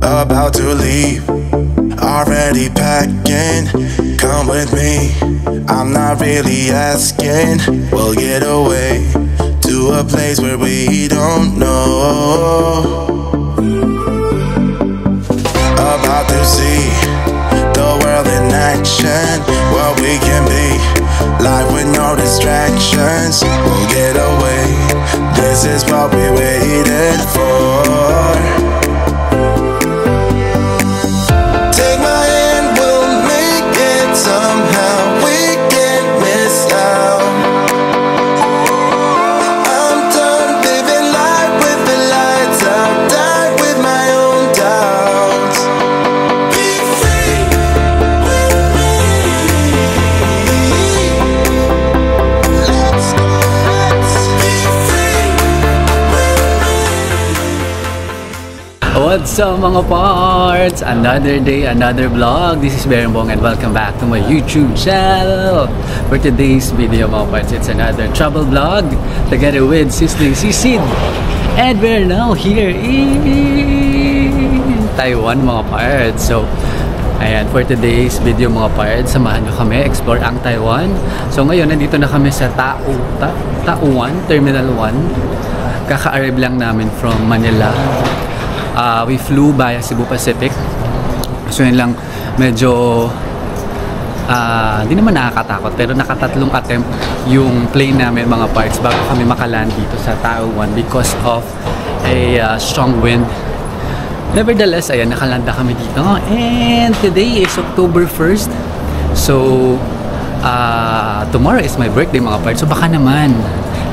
about to leave, already packing. Come with me, I'm not really asking. We'll get away to a place where we don't know. About to see the world in action, what we can be, life with no distractions. We'll get away, this is what we waited for. Take my hand, we'll make it somehow. We can't miss out. I'm done living life with the lights out, die with my own doubts. Be free with me. Let's go, let's be free with me. What's up mga parts? Another day, another vlog. This is Berenbong and welcome back to my YouTube channel. For today's video mga parts, it's another travel vlog together with Sizzling Sisid. And we're now here in Taiwan mga parts. So, ayan, for today's video mga parts, samahan nyo kami explore ang Taiwan. So ngayon, nandito na kami sa Tauwan, Terminal 1. Kaka-arrive lang namin from Manila. We flew via Cebu Pacific. So yun lang, medyo di naman nakakatakot, pero nakatatlong attempt yung plane namin mga parts bago kami makaland dito sa Taiwan because of a strong wind. Nevertheless, ayan, nakalanda kami dito. And today is October 1st. So tomorrow is my birthday mga parts. So baka naman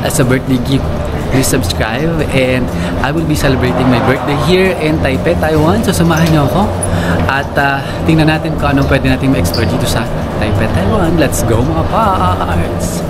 as a birthday gift, please subscribe and I will be celebrating my birthday here in Taipei, Taiwan. So samahan niyo ako at tingnan natin kung anong pwede natin ma-explore dito sa Taipei, Taiwan. Let's go mga parts!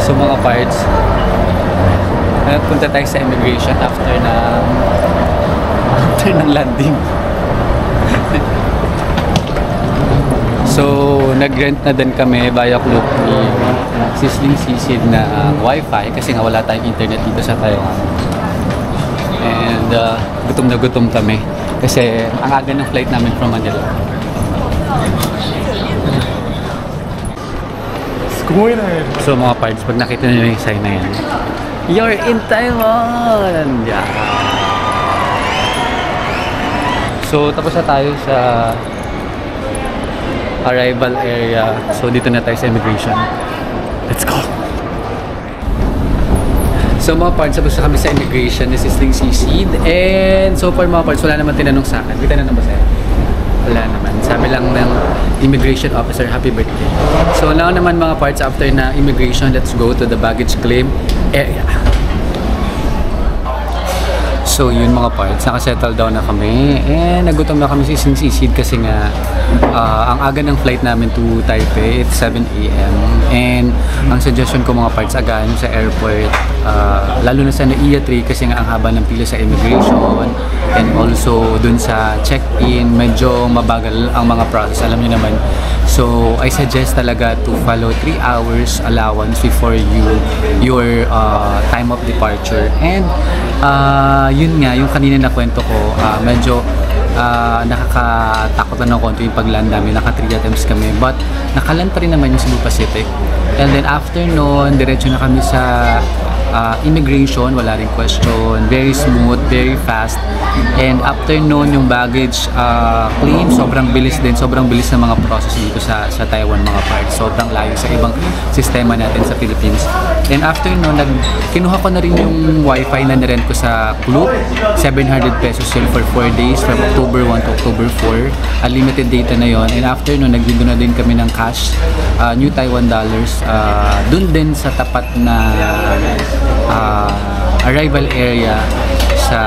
So mga parts, punta tayo sa immigration after ng landing. So nag-rent na din kami via Klook ni Sizzling Sisid na wifi kasi nga wala tayong internet dito sa Taiwan. And gutom na gutom kami kasi ang aga ng flight namin from Manila. So mga parts, pag nakita nyo yung sign na yan, you're in Taiwan! Yeah. So tapos na tayo sa arrival area. So dito na tayo sa immigration. Let's go! So mga parts, tapos na kami sa immigration. This is Sizzling Sisid. And so far mga parts, wala naman tinanong sa akin. Kita na ba sa'yo? Wala naman. Sabi lang ng immigration officer, happy birthday. So now naman mga parts, after na immigration, let's go to the baggage claim area. So yun mga parts, nakasettle down na kami and nagutom na kami si Sizzling Sisid kasi nga ang aga ng flight namin to Taipei, it's 7 AM and ang suggestion ko mga parts, agaan sa airport, lalo na sa NAIA 3 kasi nga ang haba ng pila sa immigration and also dun sa check-in, medyo mabagal ang mga process, alam niyo naman. So I suggest talaga to follow 3 hours allowance before your time of departure. And yun nga, yung kanina na kwento ko, medyo nakakatakot na ng konti yung pagland namin. Naka 3 attempts kami, but nakaland pa rin naman yung Cebu Pacific. And then after nun, diretso na kami sa immigration, wala rin question, very smooth, very fast. And after nun, yung baggage claim, sobrang bilis din, sobrang bilis ng mga process dito sa Taiwan mga parts. Sobrang layo sa ibang sistema natin sa Philippines. And after nun, kinuha ko na rin yung wifi na nirent ko sa Klook. 700 pesos yun for 4 days from October 1 to October 4. Unlimited data na yon. And after nun, nagdido na din kami ng cash, New Taiwan dollars. Dun din sa tapat na arrival area sa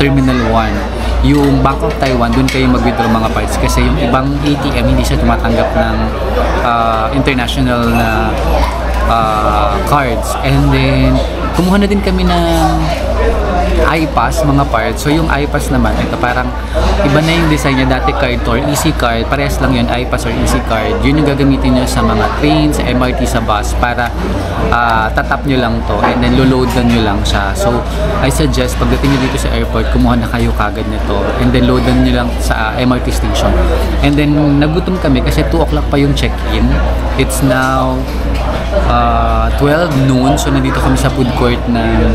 Terminal 1 yung Bank of Taiwan, dun kayo mag-withdraw mga parts kasi yung ibang ATM hindi siya tumatanggap ng international na cards. And then kumuha na din kami ng iPass mga parts. So yung iPass naman, ito parang iba na yung design niya. Dati card or easy card, parehas lang yun, iPass or easy card. Yun yung gagamitin nyo sa mga trains, sa MRT, sa bus para tatap nyo lang to and then loloadan nyo lang siya. So I suggest pagdating nyo dito sa airport, kumuha na kayo kagad nito and then loadan nyo lang sa MRT station. And then nagutom kami kasi 2 o'clock pa yung check-in. It's now 12 noon, so nandito kami sa food court ng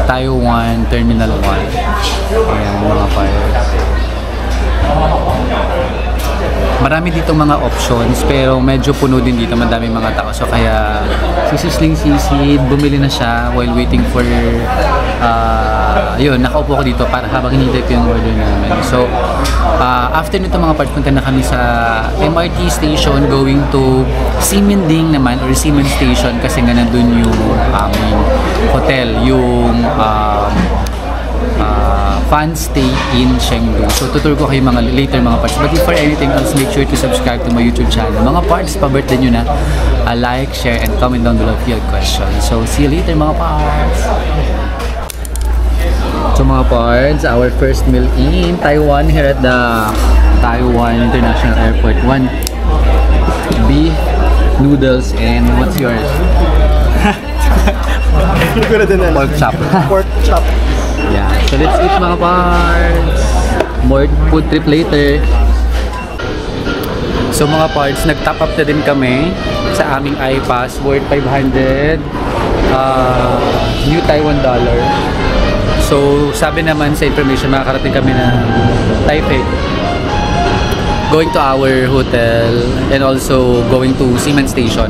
Taiwan Terminal 1. Ayan mga parts. Marami dito mga options pero medyo puno din dito, madami mga tao. So kaya sisisling sisid, bumili na siya while waiting for yun, nakaupo ko dito para habang hinihintay ko yung order namin. So after nito mga parts, punta na kami sa MRT station going to Ximending naman or Ximen Station kasi nga nandun yung aming hotel, yung Fan Stay in Chengdu. So tutur ko kayo mga later mga parts. But if for anything else, make sure to subscribe to my YouTube channel. Mga parts, pa-birthday nyo na. Like, share, and comment down below if you have questions. So see you later mga parts. So mga parts, our first meal in Taiwan here at the Taiwan International Airport. 1 beef noodles and what's yours? Pork chop. Pork chop. Yeah, so let's eat mga parts. More food trip later. So mga parts, nag-top up na din kami sa aming iPass worth 500 new Taiwan dollar. So sabi naman sa information, makakarating kami ng Taipei, going to our hotel and also going to Ximen Station.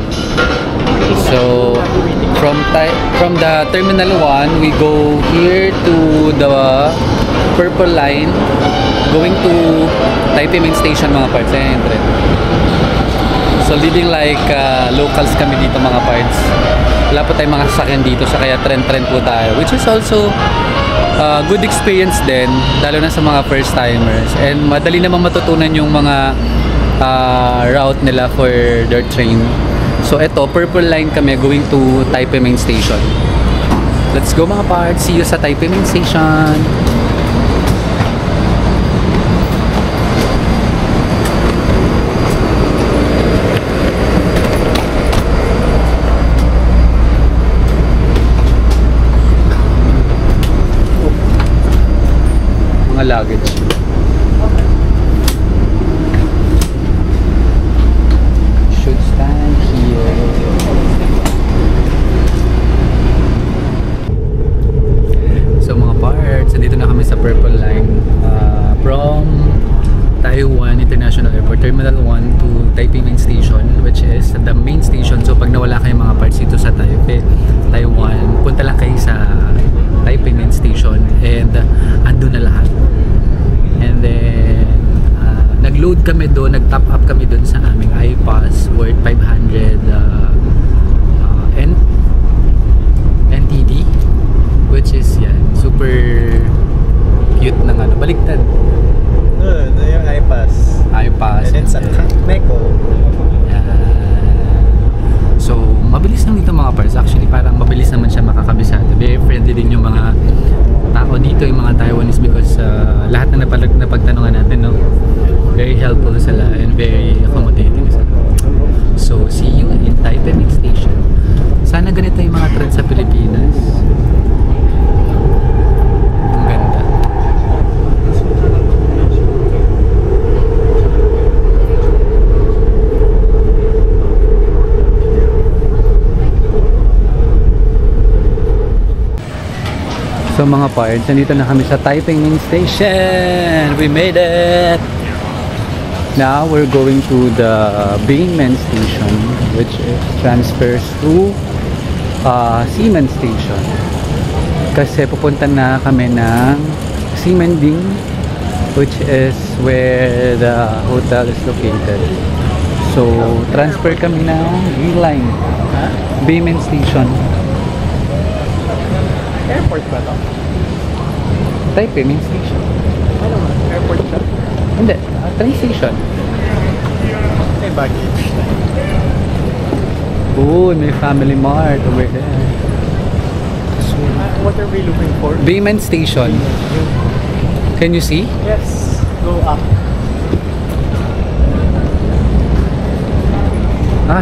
So from the Terminal 1, we go here to the Purple Line going to Taipei Main Station mga parts. So living like locals kami dito mga parts. Wala po tayong mga sasakyan dito, so kaya trend po tayo, which is also good experience din, lalo na sa mga first timers. And madali namang matutunan yung mga route nila for their train. So eto, Purple Line kami going to Taipei Main Station. Let's go mga parts. See you sa Taipei Main Station. Mga luggage. Should stand here. So mga parts, dito na kami sa Purple Line from Taiwan International Airport, Terminal 1 to Taipei Main Station, which is the main station. So pag nawala kayo mga parts dito sa Taipei, Taiwan, punta lang kayo sa Taipei Main Station and andun na lahat. And then nag-load kami doon, nag-top up kami doon sa aming iPass worth 500 NTD, which is yan, super cute ng ano, baliktad. No, yung iPass. iPass. And it's a Meko. So, mabilis lang dito mga parts. Actually, parang mabilis naman siya makakabisado. Very friendly din yung mga tao dito, yung mga Taiwanese, because lahat na napagtanungan natin, no? Very helpful sila and very accommodating sila. So, see you in Taipei Main Station. Sana ganito yung mga trend sa Pilipinas. Ang ganda. So mga parts, nandito na kami sa Taipei Main Station. We made it! Now we're going to the Bingmen Station, which transfers to Ximen Station. Kasi pupunta na kami ng Ximending, which is where the hotel is located. So transfer kami ng B-Line, Bingmen Station. Airport ba ito? Taipei Main Station. Ano ba? Airport siya? Hindi, train station. May baggage. Oh, may Family Mart over there. So, What are we looking for? Bayman Station. Can you see? Yes. Go up.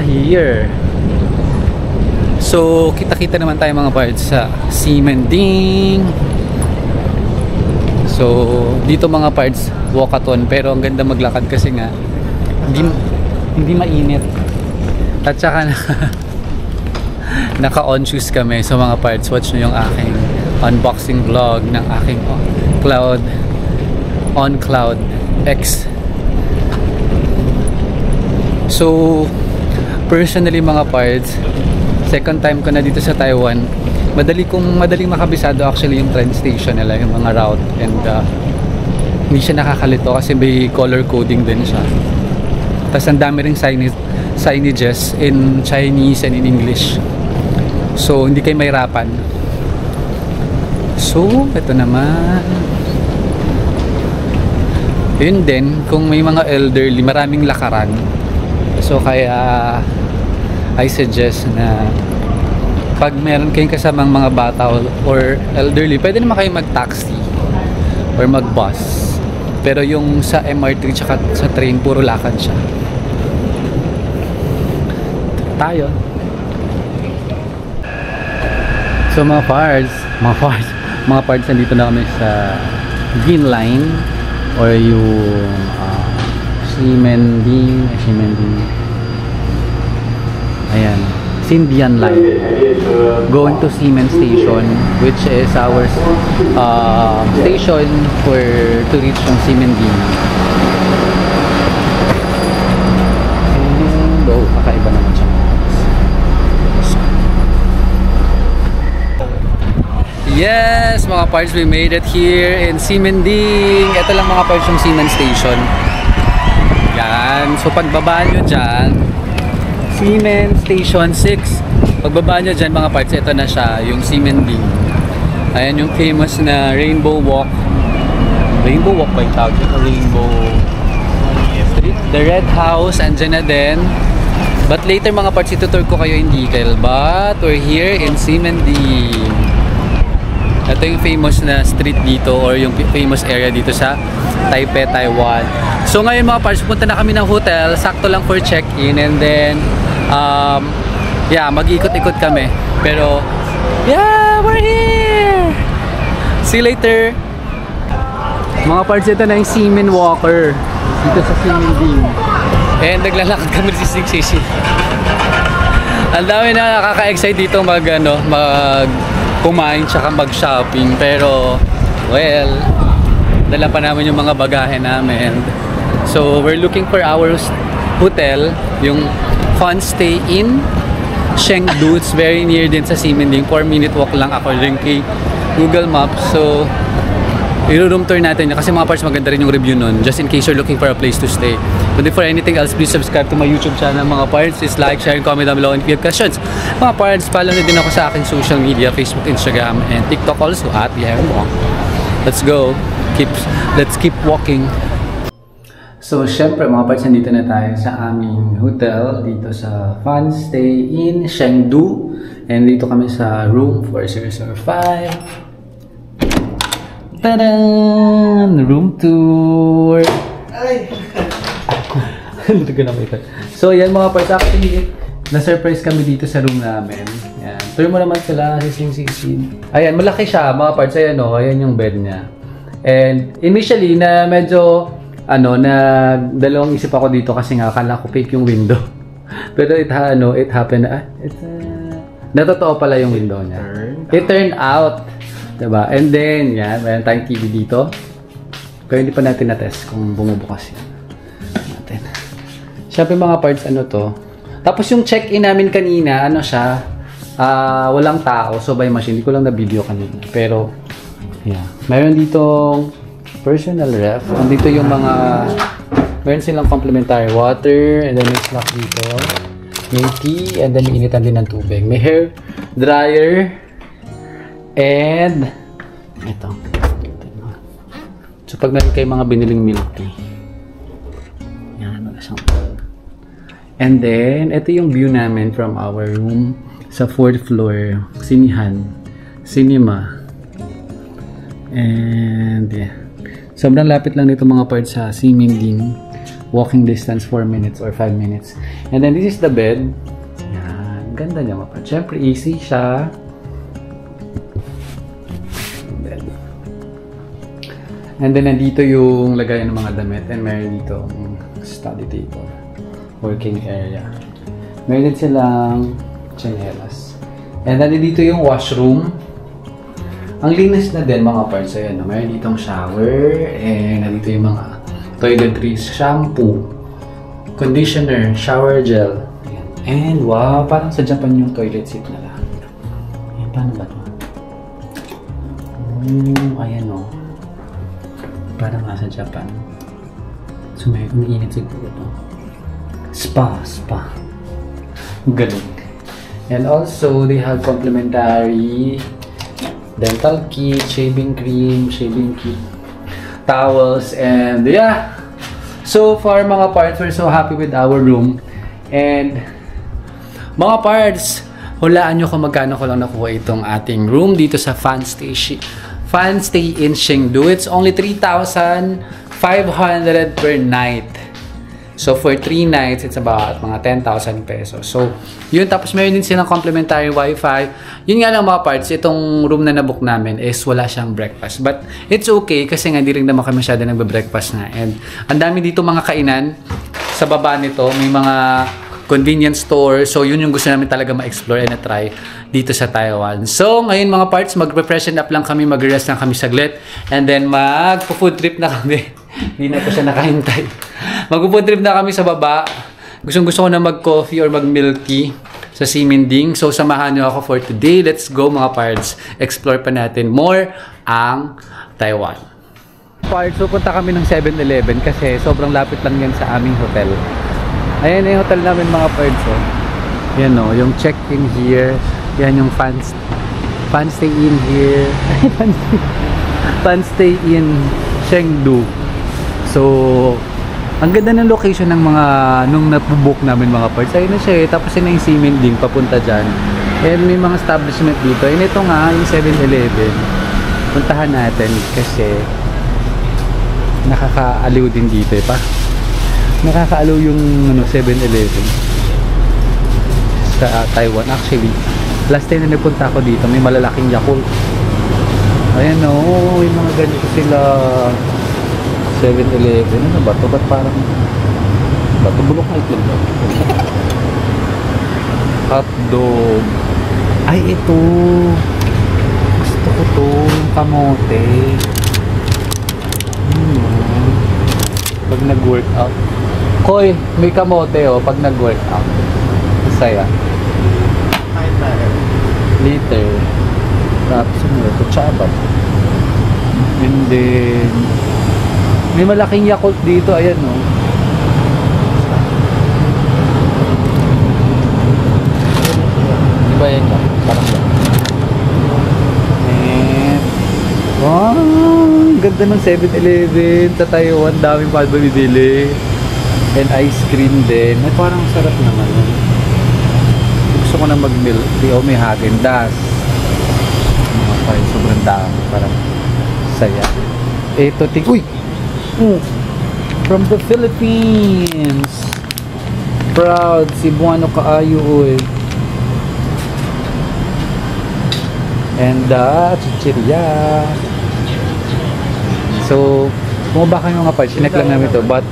Here. So, kita-kita naman tayo mga parts sa Ximending. So, dito mga parts, walkathon. Pero ang ganda maglakad kasi nga, hindi mainit. At saka naka-on shoes kami. So mga parts, watch nyo yung aking unboxing vlog ng aking Cloud X. So, personally mga parts, second time ko na dito sa Taiwan. Madaling makabisado actually yung train station nila, yung mga route, and hindi siya nakakalito kasi may color coding din siya. Tapos ang dami ring signages in Chinese and in English. So hindi kayo mahirapan. So ito naman. Yun din, kung may mga elderly, maraming lakaran. So kaya I suggest na pag meron kayong kasamang mga bata or elderly, pwede naman kayo mag-taxi or mag-bus. Pero yung sa MRT tsaka sa train, puro lakad siya. Tayo. So mga parts, nandito na kami sa Green Line or yung Ximending. Ayan. Xindian Line going to Ximen Station, which is our station to reach yung Ximending. And kakaiba naman siya. Yes, mga parts, we made it here in Ximending. Ito lang mga parts yung Ximen Station. Yan. So pagbaba nyo dyan, Ximen Station 6. Pagbaba nyo dyan mga parts, ito na siya, yung Ximending. Ayan yung famous na Rainbow Walk. Rainbow Walk ba yung tawag? Rainbow Street. The Red House, andyan na din. But later mga parts, itutur ko kayo in detail. But we're here in Ximending. Ito yung famous na street dito or yung famous area dito sa Taipei, Taiwan. So ngayon mga parts, punta na kami ng hotel. Sakto lang for check-in, and then yeah, mag-ikot-ikot kami. Pero yeah, we're here! See you later! Mga parts, ito na yung Ximen Walker dito sa Ximending. And naglalakad kami sa Sing. Ang dami na nakaka-excite dito kumain tsaka mag-shopping, pero well, dala pa namin yung mga bagahe namin. So we're looking for our hotel, yung Fun Stay Inn Chengdu. It's very near din sa Ximending, 4-minute walk lang according kay Google Maps. So i-room tour natin kasi mga parts, maganda rin yung review nun, just in case you're looking for a place to stay. But before anything else, please subscribe to my YouTube channel mga parts. Please like, share, and comment down below, and if you have questions mga parts, follow nyo din ako sa aking social media, Facebook, Instagram, and TikTok also at @LiHaronWong. Let's go. Let's keep walking. So syempre mga parts, nandito na tayo sa aming hotel dito sa Fun Stay Inn Chengdu, and dito kami sa room 4005. Tadaan! Room tour! Ay! So yan mga parts, actually na-surprise kami dito sa room namin. Yan. Tour mo naman sila si Sing. Ayan, malaki siya mga parts. Ayan o, ayan yung bed niya. And initially na medyo dalawang isip ako dito kasi nga akala ko fake yung window. Pero it happened na totoo pala yung window niya. It turned out. Diba? And then, yan, mayroon tayong TV dito. Pero hindi pa natin na-test kung bumubukas yan. Natin. Siyempre mga parts, to. Tapos yung check-in namin kanina, walang tao. So by machine, hindi ko lang na-video kanina. Pero, yeah. Mayroon ditong personal ref. Andito yung meron silang complimentary water. And then may snack dito. May tea. And then may initan din ng tubig. May hair dryer. And ito So, pag meron kayo mga biniling milk tea, yan, wala siyang. And then, ito yung view namin from our room sa 4th floor, sinihan, cinema. And, yeah. Sobrang lapit lang nito mga parts sa Ximending. Walking distance 4 minutes or 5 minutes. And then, this is the bed. Yan, ganda niya mga parts. Siyempre, easy siya. Bed. And then, nandito yung lagayan ng mga damit. And meron dito study table. Working area. Meron din silang tsinelas. And then, dito yung washroom. Ang linis na din mga parts. Ayan, meron ditong shower. And nandito yung mga toiletries, shampoo, conditioner, shower gel. Ayan. And wow, parang sa Japan yung toilet seat na lang. Ayan, paano ba ito? Ayan o. Parang nasa Japan. So may umiinit siguro ito. Spa. Galing. And also, they have complimentary dental kit, shaving cream, shaving kit, towels, and yeah. So far mga parts, we're so happy with our room. And mga parts, hulaan nyo kung magkano ko lang nakuha itong ating room dito sa Fan Stay in Chengdu. It's only 3,500 per night. So for 3 nights, it's about mga 10,000 pesos. So yun, tapos meron din silang complimentary wifi. Yun nga lang mga parts, itong room na nabook namin is wala siyang breakfast. But it's okay kasi nga hindi rin naman kami masyado nagbe-breakfast na. And ang dami dito mga kainan. Sa baba nito, may mga convenience store. So yun yung gusto namin talaga ma-explore and na-try dito sa Taiwan. So ngayon mga parts, mag-freshen up lang kami, mag-rest lang kami saglit. And then mag-food trip na kami. Hindi na po siya nakahintay. Mag-food trip na kami sa baba. Gusto ko na mag-coffee or mag-milk tea sa Ximending. So samahan niyo ako for today. Let's go mga parts. Explore pa natin more ang Taiwan. Parts, pupunta kami ng 7-Eleven kasi sobrang lapit lang yan sa aming hotel. Ayan yung hotel namin mga parts. Oh. Yan o, yung check-in here. Yan yung fan stay in here. Fan stay in Chengdu. So, ang ganda ng location ng mga nung nabubook namin mga parts. Ayun na siya eh. Tapos yun na yung Ximending papunta dyan. And may mga establishment dito. And ito nga, yung 7-Eleven. Puntahan natin kasi nakakaaliw din dito eh pa. Nakakaaliw yung 7-Eleven sa Taiwan. Actually, last time na nagpunta ako dito, may malalaking Yakult. Ayan o, yung mga ganito sila 7-Eleven. Ano ba ito? Ba't parang ba't bulok na itlog ba? Hotdog. Ay, ito. Gusto ko to. Yung kamote. Pag nag-workout. Koy, may kamote oh. Pag nag-workout. Masaya. Liter. Tapos ano ito? Chabat. And then may malaking Yakult dito. Ayan oh. Diba yan lang? Parang yan. And wow, ganda ng 7-Eleven sa Taiwan. Daming pa bibili. And ice cream din. Ay, parang sarap naman. Gusto ko na mag-milk tea. O may Häagen-Dazs. Sobrang dami. Parang saya. Ito, uy! From the Philippines! Proud! Cebuano kaayo, uy. And chichirya. So, bumaba kami mga parts. Sinek lang namin ito. But,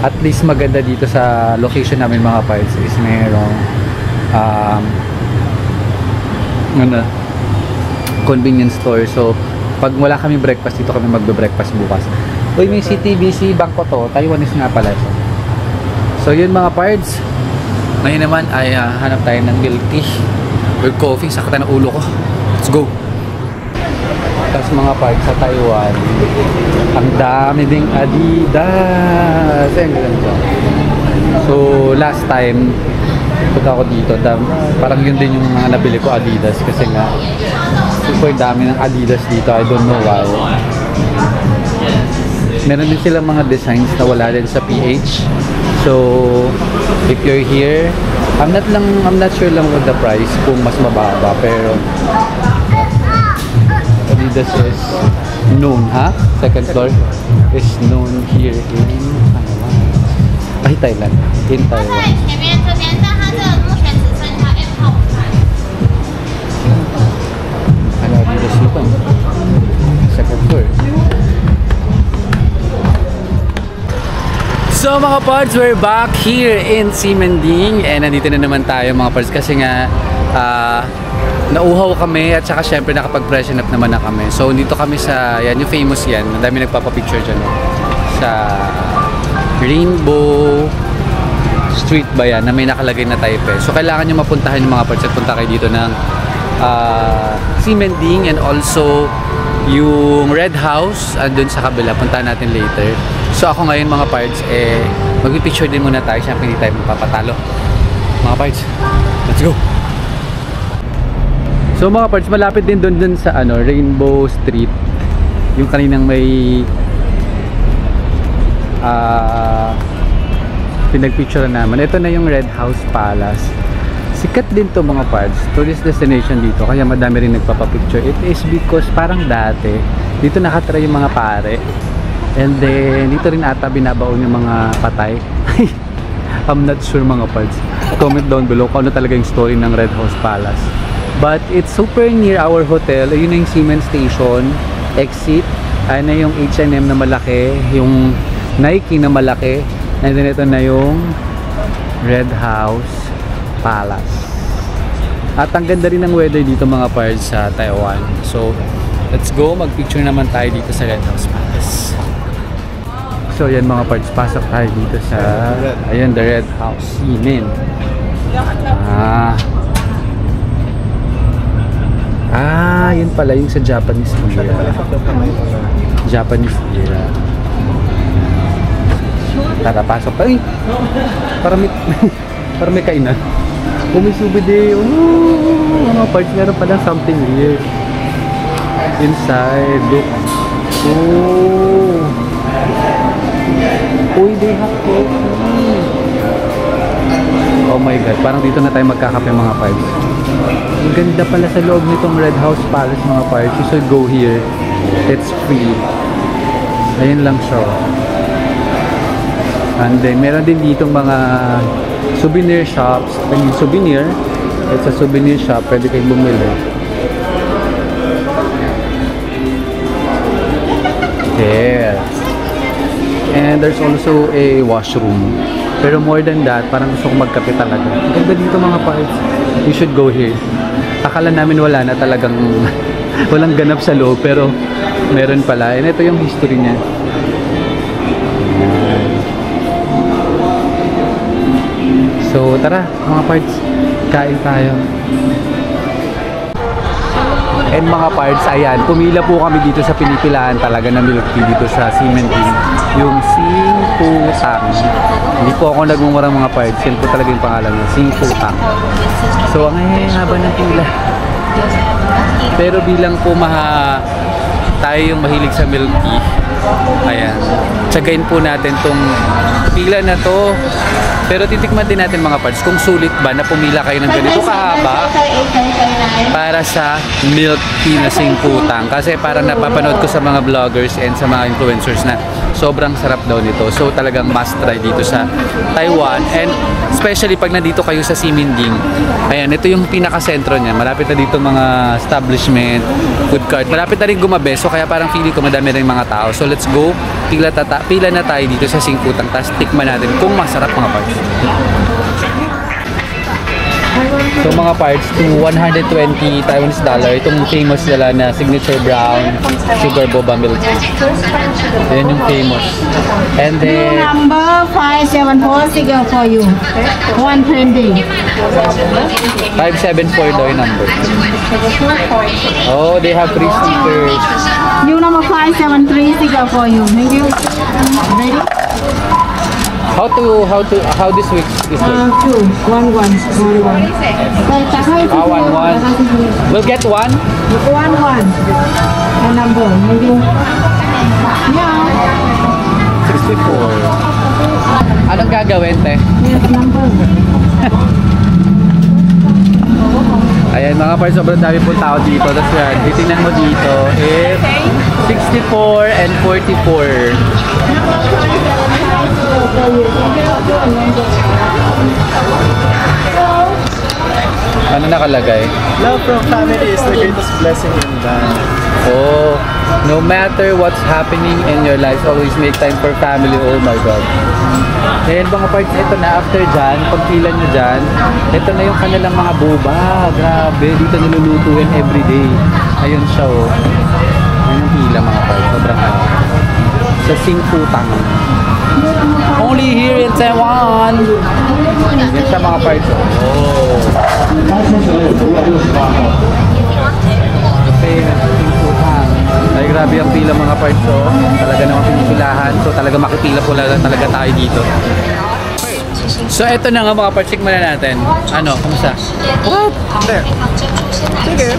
at least maganda dito sa location namin mga parts is mayroong convenience store. So, pag wala kami breakfast, dito kami magbe-breakfast bukas. Uy, may CTBC Bangko to. Taiwanese nga pala ito. So, yun mga parts. Ngayon naman ay hanap tayo ng milk tea or coffee. Sakta ng ulo ko. Let's go! Tapos mga parts sa Taiwan, ang dami ding Adidas. Ayan, ganito. So, last time, punta ako dito, parang yun din yung mga nabili ko Adidas kasi nga, super dami ng Adidas dito. I don't know why. Meron din silang mga designs na wala din sa PH. So, if you're here, I'm not sure lang with the price kung mas mababa, pero Adidas is known, ha? Second floor is known here in Taiwan. Thailand. In Taiwan. 前面这边，但它这个目前只剩下 M 号5台。 Ano, Adidas yun. Second floor. So mga pards, we're back here in Ximending and nandito na naman tayo mga pards kasi nga nauhaw kami at saka syempre nakapag-freshen up naman na kami. So dito kami sa, yan yung famous yan, ang dami nagpapapicture dyan sa Rainbow Street ba yan na may nakalagay na Taipei. So kailangan nyo mapuntahan yung mga pards at punta kayo dito ng Ximending and also yung Red House andun sa kabila, puntahan natin later. So ako ngayon mga pards, mag-picture din muna tayo, syempre hindi tayo magpapatalo. Mga pards, let's go! So mga pards, malapit din dun sa Rainbow Street. Yung kaninang may pinag-picture naman. Ito na yung Red House Palace. Sikat din to mga pards, tourist destination dito, kaya madami rin nagpapapicture. It is because parang dati, dito nakatira yung mga pare. And then, dito rin ata binabaon yung mga patay. I'm not sure mga pards. Comment down below kung ano talaga yung story ng Red House Palace. But it's super near our hotel. Ayun na yung Siemens Station exit. Ayun na yung H&M na malaki. Yung Nike na malaki. And then ito na yung Red House Palace. At ang ganda rin ng weather dito mga pards sa Taiwan. So, let's go. Mag-picture naman tayo dito sa Red House Palace. So yan mga parts, pasok tayo dito sa ayun, the Red House Ximen. Yun pala yung sa Japanese era. Japanese era. Tara, pasok pa. Para may kainan. Sumisubid mga parts, meron pala something weird inside. Look. Uy, they have coffee. Oh my god, parang dito na tayo magkakape mga pards. Ang ganda pala sa loob nitong Red House Palace mga pards. You should go here. It's free. Ayun lang siya. And then meron din ditong mga souvenir shops. I mean souvenir. It's a souvenir shop. Pwede kayong bumili. There. And there's also a washroom. Pero more than that, parang gusto kong magkape talaga. Ang ganda dito mga pards. You should go here. Akala namin wala na talagang walang ganap sa loob, pero meron pala. And ito yung history niya. So tara mga pards, kain tayo. And mga pards, ayan, pumila po kami dito sa pinipilahan talaga na milk tea dito sa Ximending. Yung Singputang. Hindi po ako nagmumurang mga pards, yan po talaga yung pangalan niya, Singputang. So ang haba ng pila. Pero bilang po tayo yung mahilig sa milk tea, ayan, tsagain po natin tong pila na to. Pero titikman din natin mga pards kung sulit ba na pumila kayo ng ganito kahaba para sa milk tea na Singputang. Kasi parang napapanood ko sa mga vloggers and sa mga influencers na sobrang sarap daw nito. So talagang must try dito sa Taiwan. And especially pag nandito kayo sa Ximending, ayan, ito yung pinaka-sentro niya. Malapit na dito mga establishment, food cart. Malapit na rin gumabe. So kaya parang feeling ko madami rin mga tao. So let's go. Pila na tayo dito sa Singputang. Tapos tikman natin kung masarap mga pards. So mga parts, to 120 Taiwanese dollar, itong famous nila na signature brown sugar boba milk tea. Yan yung famous. And then Number 574 single for you. 120. 574 daw yung number. Oh, they have free stickers. You number 573 single for you. Thank you. Ready? How this week is like? 2, 1, 1, 1, 1. One. We'll get one. 1, 1. The number. Thank you. Yeah. 64. Anong gagawin, te? Ayan mga parts, sobrang dami po tao dito. Tapos yan, titingnan mo dito. If 64 and 44. Ano nakalagay? Love from family is the greatest blessing in life. Oh, no matter what's happening in your life, always make time for family. Oh my God. Then mga parts, ito na after dyan, pagpila nyo dyan, ito na yung kanilang mga boba. Grabe, dito nilulutuin everyday. Ayun siya oh. Ayun yung pila mga parts, sobrang ano. Sa Singputang. Only here in Taiwan. Yan siya mga parts. Oh. Kasi Singputang. Ay grabe ang pila mga parts oh. Talaga naman pinipilahan. So talaga makipila po talaga tayo dito. So eto na nga mga parts, check muna natin. Ano, kumusta? What? Hindi. Sige.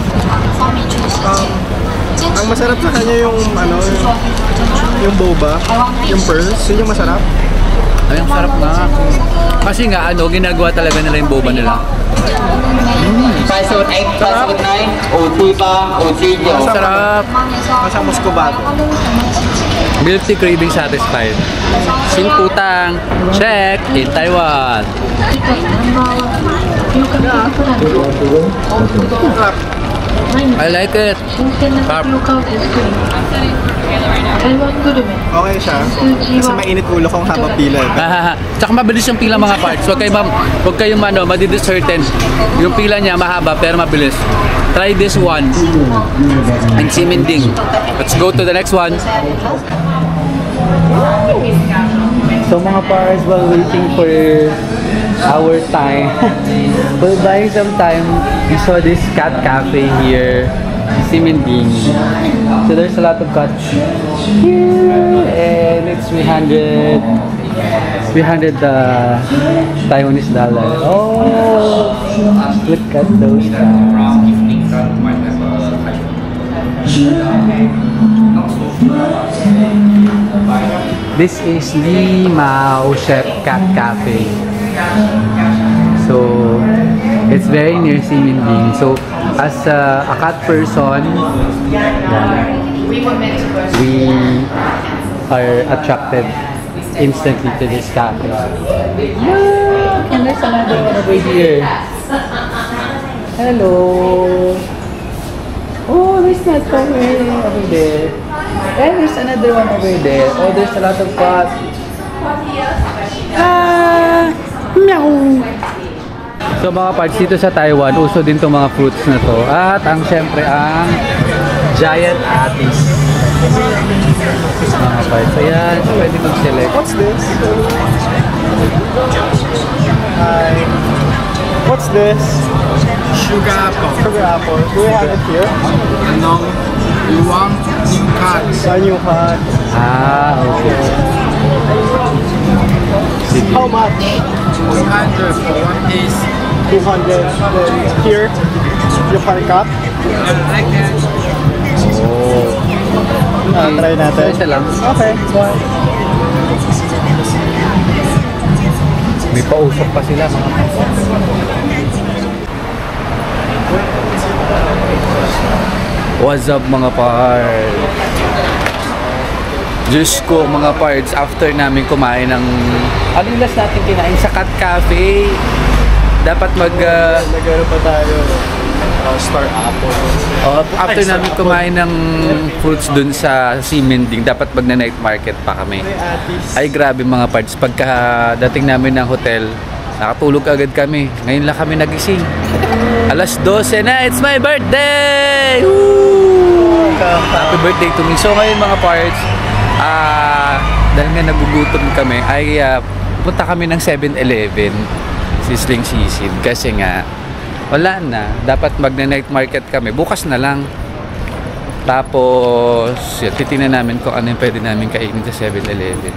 Ang masarap sa kanya yung ano, yung boba, yung pearls, yun yung masarap. Ay, ang sarap nga. Kasi nga ano, ginagawa talaga nila yung boba nila. 8, 9, OT pa, OT Ang sarap. Masang muscovado. Guilty craving satisfied. Singputang, check in Taiwan. I like it. Sarap. Okay siya. Kasi mainit ulo kong habang pila. Tsaka mabilis yung pila mga parts. Huwag kayong ano, madidicertain. Yung pila niya mahaba pero mabilis. Try this one. And Siminding. Let's go to the next one. So mga parts, while waiting for our time, while buying some time, we saw this cat cafe here, Siminding. So there's a lot of cats here, and it's 300 Taiwanese dollar. Oh, look at those cats. This is Limao Chef Cat Cafe. So it's very near Siminding. So as a cat person, we are attracted instantly to this cafe. Look, and there's another one over here. Hello. Oh, there's that over there. And there's another one over there. Oh, there's a lot of cats. Ah, meow. So mga parts, dito sa Taiwan, uso din itong mga fruits na to. At ang syempre ang giant atis. Mga parts, ayan. So pwede mag-select. What's this? Hi. What's this? Sugar apple. Sugar apple. Do we have it here? No, you want new cards. A new hot. Ah, okay. Sige. How much? 200 for one piece. 200. Then here, you can cut. Like that. Oh. Try natin. Isa lang. Okay, bye. May pausap pa sila mga parts. What's up mga parts? Diyos ko mga parts, after namin kumain ng ano yung last natin kinain sa Cat Cafe, dapat Nagano pa tayo. Star apple. after namin kumain ng fruits dun sa Siminding, dapat magna-night market pa kami. Ay grabe mga parts, pagka dating namin ng hotel, nakatulog agad kami. Ngayon lang kami nagising. Alas 12 na, it's my birthday! Woo! Happy birthday to me. So ngayon mga parts, dahil nga nagugutom kami, ay punta kami ng 7-Eleven, Sisling Sisid. Kasi nga, wala na. Dapat magna-night market kami. Bukas na lang. Tapos, titingnan namin kung ano yung pwede namin kainin sa 7-Eleven.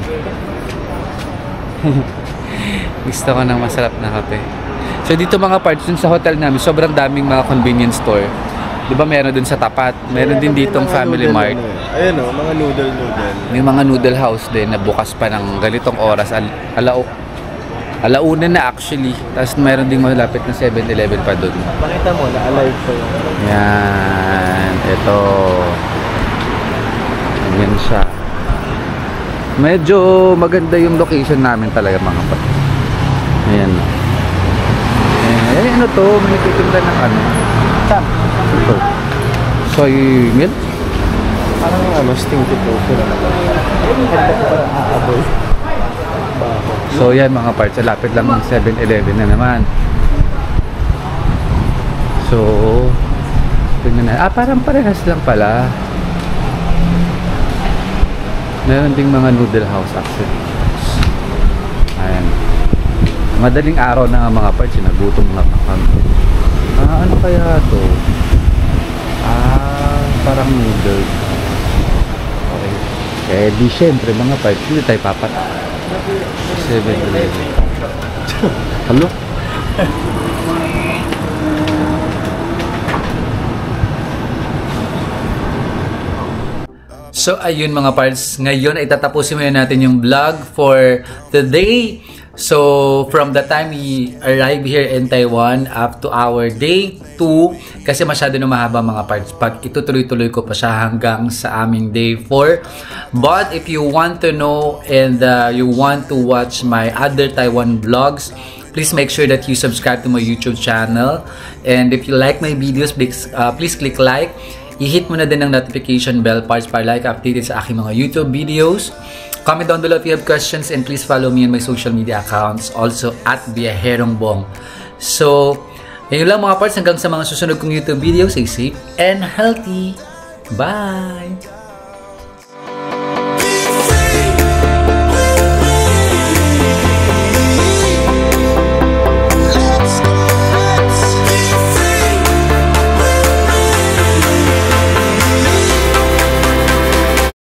Gusto ko ng masarap na kape. So dito mga parts, dun sa hotel namin, sobrang daming mga convenience store. Di ba meron dun sa tapat? Meron din ditong Family Mart. Ayun o, mga noodle. May mga noodle house din na bukas pa ng ganitong oras. Alauna na actually. Tapos meron ding malapit na 7-Eleven pa dun. Pakita mo na alive ko yun. Yan. Ito. Ayan siya. Medyo maganda yung location namin talaga mga pa. Ayan. Ano to? May nagtitinda ng ano? Saan? Ito. Soy milk? Parang stinky tofu na naman. Parang aaboy. So yan mga parts, lapit lang ng 7-Eleven na naman. So, tingnan na. Parang parehas lang pala. Meron ding mga noodle house actually. Ayan. Madaling araw na mga parts, nagutom na kami. Ano kaya to? Parang noodles. Okay. Kaya di syempre mga parts, hindi tayo papat. 7-Eleven. Hello? So ayun mga parts, ngayon ay tatapusin muna natin yung vlog for today. So from the time we arrive here in Taiwan up to our day 2, kasi masyado na mahaba mga parts, pag itutuloy-tuloy ko pa siya hanggang sa aming day 4. But if you want to know and you want to watch my other Taiwan vlogs, please make sure that you subscribe to my YouTube channel. And if you like my videos, please click like. I-hit mo na din ang notification bell para like updated sa aking mga YouTube videos. Comment down below if you have questions and please follow me on my social media accounts, also at Biyaherongbong. So, yun lang mga parts, hanggang sa mga susunod kong YouTube videos. Stay safe and healthy. Bye!